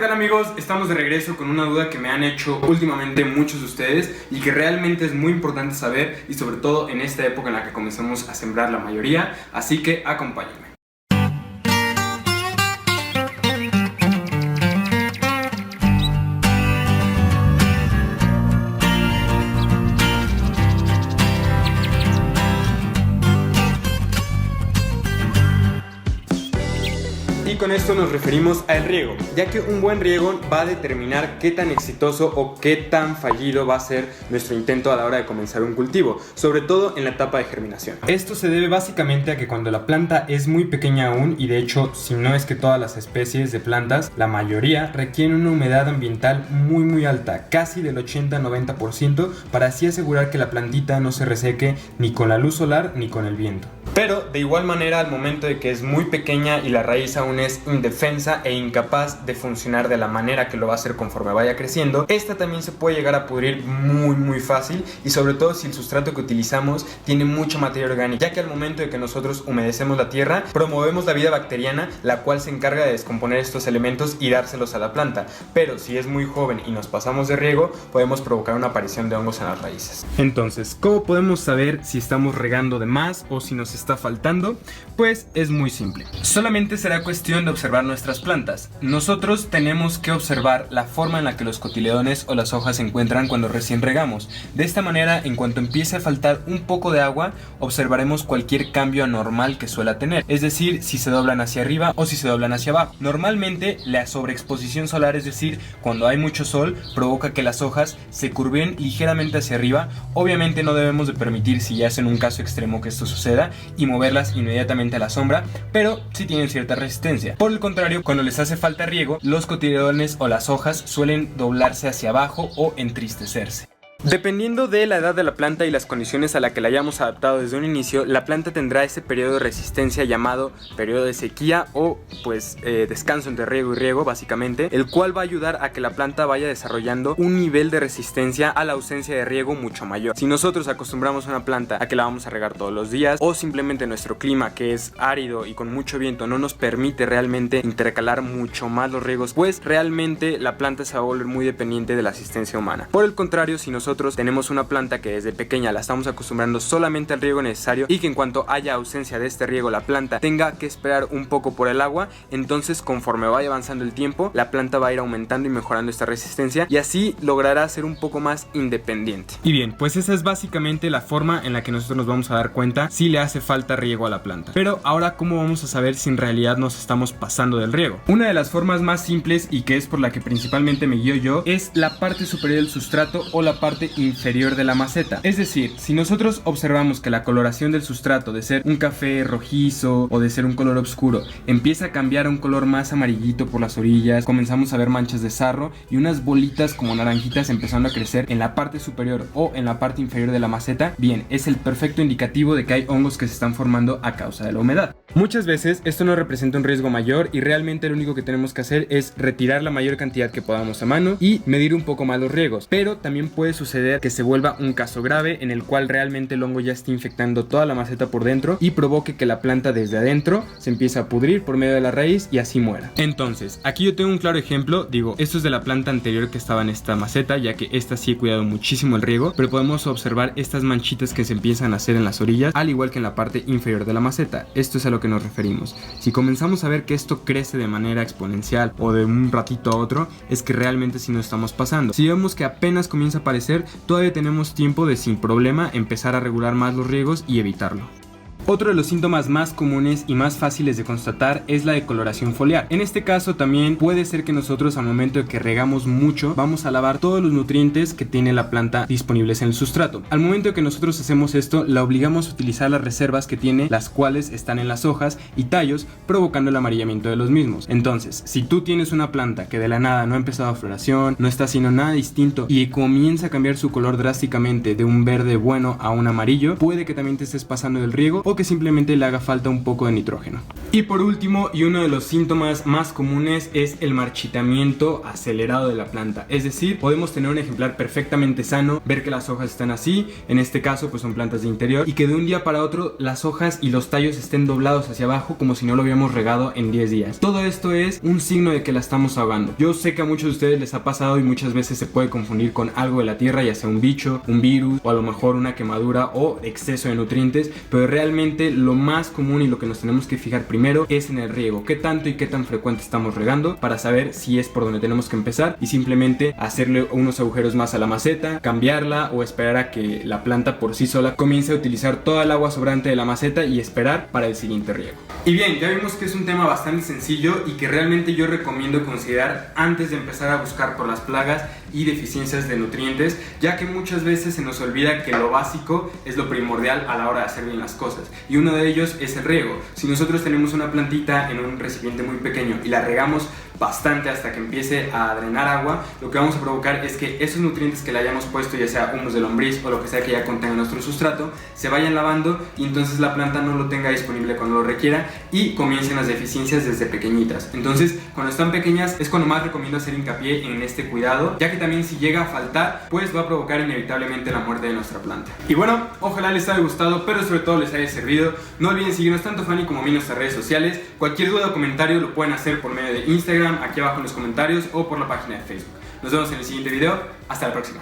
¿qué tal amigos? Estamos de regreso con una duda que me han hecho últimamente muchos de ustedes y que realmente es muy importante saber, y sobre todo en esta época en la que comenzamos a sembrar la mayoría, así que acompáñenme. Y con esto nos referimos al riego, ya que un buen riego va a determinar qué tan exitoso o qué tan fallido va a ser nuestro intento a la hora de comenzar un cultivo, sobre todo en la etapa de germinación. Esto se debe básicamente a que cuando la planta es muy pequeña aún, y de hecho si no es que todas las especies de plantas, la mayoría requieren una humedad ambiental muy alta, casi del 80-90%, para así asegurar que la plantita no se reseque ni con la luz solar ni con el viento. Pero de igual manera, al momento de que es muy pequeña y la raíz aún es indefensa e incapaz de funcionar de la manera que lo va a hacer conforme vaya creciendo, esta también se puede llegar a pudrir muy fácil, y sobre todo si el sustrato que utilizamos tiene mucha materia orgánica, ya que al momento de que nosotros humedecemos la tierra, promovemos la vida bacteriana, la cual se encarga de descomponer estos elementos y dárselos a la planta. Pero si es muy joven y nos pasamos de riego, podemos provocar una aparición de hongos en las raíces. Entonces, ¿cómo podemos saber si estamos regando de más o si nos está faltando? Pues es muy simple. Solamente será cuestión de observar nuestras plantas. Nosotros tenemos que observar la forma en la que los cotiledones o las hojas se encuentran cuando recién regamos. De esta manera, en cuanto empiece a faltar un poco de agua, observaremos cualquier cambio anormal que suela tener, es decir, si se doblan hacia arriba o si se doblan hacia abajo. Normalmente la sobreexposición solar, es decir, cuando hay mucho sol, provoca que las hojas se curven ligeramente hacia arriba. Obviamente no debemos de permitir, si ya es en un caso extremo, que esto suceda y moverlas inmediatamente a la sombra, pero sí tienen cierta resistencia. Por el contrario, cuando les hace falta riego, los cotiledones o las hojas suelen doblarse hacia abajo o entristecerse. Dependiendo de la edad de la planta y las condiciones a la que la hayamos adaptado desde un inicio, la planta tendrá ese periodo de resistencia llamado periodo de sequía o descanso entre riego y riego, básicamente, el cual va a ayudar a que la planta vaya desarrollando un nivel de resistencia a la ausencia de riego mucho mayor. Si nosotros acostumbramos a una planta a que la vamos a regar todos los días, o simplemente nuestro clima, que es árido y con mucho viento, no nos permite realmente intercalar mucho más los riegos, pues realmente la planta se va a volver muy dependiente de la asistencia humana. Por el contrario, si nosotros tenemos una planta que desde pequeña la estamos acostumbrando solamente al riego necesario, y que en cuanto haya ausencia de este riego la planta tenga que esperar un poco por el agua, entonces conforme vaya avanzando el tiempo, la planta va a ir aumentando y mejorando esta resistencia, y así logrará ser un poco más independiente. Y bien, pues esa es básicamente la forma en la que nosotros nos vamos a dar cuenta si le hace falta riego a la planta. Pero ahora, ¿cómo vamos a saber si en realidad nos estamos pasando del riego? Una de las formas más simples, y que es por la que principalmente me guío yo, es la parte superior del sustrato o la parte inferior de la maceta. Es decir, si nosotros observamos que la coloración del sustrato, de ser un café rojizo o de ser un color oscuro, empieza a cambiar a un color más amarillito por las orillas, comenzamos a ver manchas de sarro y unas bolitas como naranjitas empezando a crecer en la parte superior o en la parte inferior de la maceta, bien, es el perfecto indicativo de que hay hongos que se están formando a causa de la humedad. Muchas veces esto no representa un riesgo mayor, y realmente lo único que tenemos que hacer es retirar la mayor cantidad que podamos a mano y medir un poco más los riegos. Pero también puede suceder que se vuelva un caso grave en el cual realmente el hongo ya esté infectando toda la maceta por dentro y provoque que la planta desde adentro se empiece a pudrir por medio de la raíz y así muera. Entonces, aquí yo tengo un claro ejemplo. Esto es de la planta anterior que estaba en esta maceta, ya que esta sí he cuidado muchísimo el riego, pero podemos observar estas manchitas que se empiezan a hacer en las orillas, al igual que en la parte inferior de la maceta. Esto es a lo que nos referimos. Si comenzamos a ver que esto crece de manera exponencial o de un ratito a otro, es que realmente sí nos estamos pasando. Si vemos que apenas comienza a aparecer, todavía tenemos tiempo de sin problema empezar a regular más los riegos y evitarlo. Otro de los síntomas más comunes y más fáciles de constatar es la decoloración foliar. En este caso también puede ser que nosotros, al momento de que regamos mucho, vamos a lavar todos los nutrientes que tiene la planta disponibles en el sustrato. Al momento de que nosotros hacemos esto, la obligamos a utilizar las reservas que tiene, las cuales están en las hojas y tallos, provocando el amarillamiento de los mismos. Entonces, si tú tienes una planta que de la nada no ha empezado floración, no está haciendo nada distinto y comienza a cambiar su color drásticamente de un verde bueno a un amarillo, puede que también te estés pasando del riego, o que simplemente le haga falta un poco de nitrógeno. Y por último, y uno de los síntomas más comunes, es el marchitamiento acelerado de la planta. Es decir, podemos tener un ejemplar perfectamente sano, ver que las hojas están así, en este caso pues son plantas de interior, y que de un día para otro las hojas y los tallos estén doblados hacia abajo como si no lo habíamos regado en 10 días. Todo esto es un signo de que la estamos ahogando. Yo sé que a muchos de ustedes les ha pasado y muchas veces se puede confundir con algo de la tierra, ya sea un bicho, un virus o a lo mejor una quemadura o exceso de nutrientes, pero realmente lo más común y lo que nos tenemos que fijar primero es en el riego, qué tanto y qué tan frecuente estamos regando, para saber si es por donde tenemos que empezar y simplemente hacerle unos agujeros más a la maceta, cambiarla o esperar a que la planta por sí sola comience a utilizar toda el agua sobrante de la maceta y esperar para el siguiente riego. Y bien, ya vimos que es un tema bastante sencillo y que realmente yo recomiendo considerar antes de empezar a buscar por las plagas y deficiencias de nutrientes, ya que muchas veces se nos olvida que lo básico es lo primordial a la hora de hacer bien las cosas, y uno de ellos es el riego. Si nosotros tenemos una plantita en un recipiente muy pequeño y la regamos bastante hasta que empiece a drenar agua, lo que vamos a provocar es que esos nutrientes que le hayamos puesto, ya sea humus de lombriz o lo que sea que ya contenga nuestro sustrato, se vayan lavando y entonces la planta no lo tenga disponible cuando lo requiera y comiencen las deficiencias desde pequeñitas. Entonces, cuando están pequeñas es cuando más recomiendo hacer hincapié en este cuidado, ya que también si llega a faltar, pues va a provocar inevitablemente la muerte de nuestra planta. Y bueno, ojalá les haya gustado, pero sobre todo les haya servido. No olviden seguirnos tanto Fanny como a mí en nuestras redes sociales. Cualquier duda o comentario lo pueden hacer por medio de Instagram, aquí abajo en los comentarios, o por la página de Facebook. Nos vemos en el siguiente video. Hasta la próxima.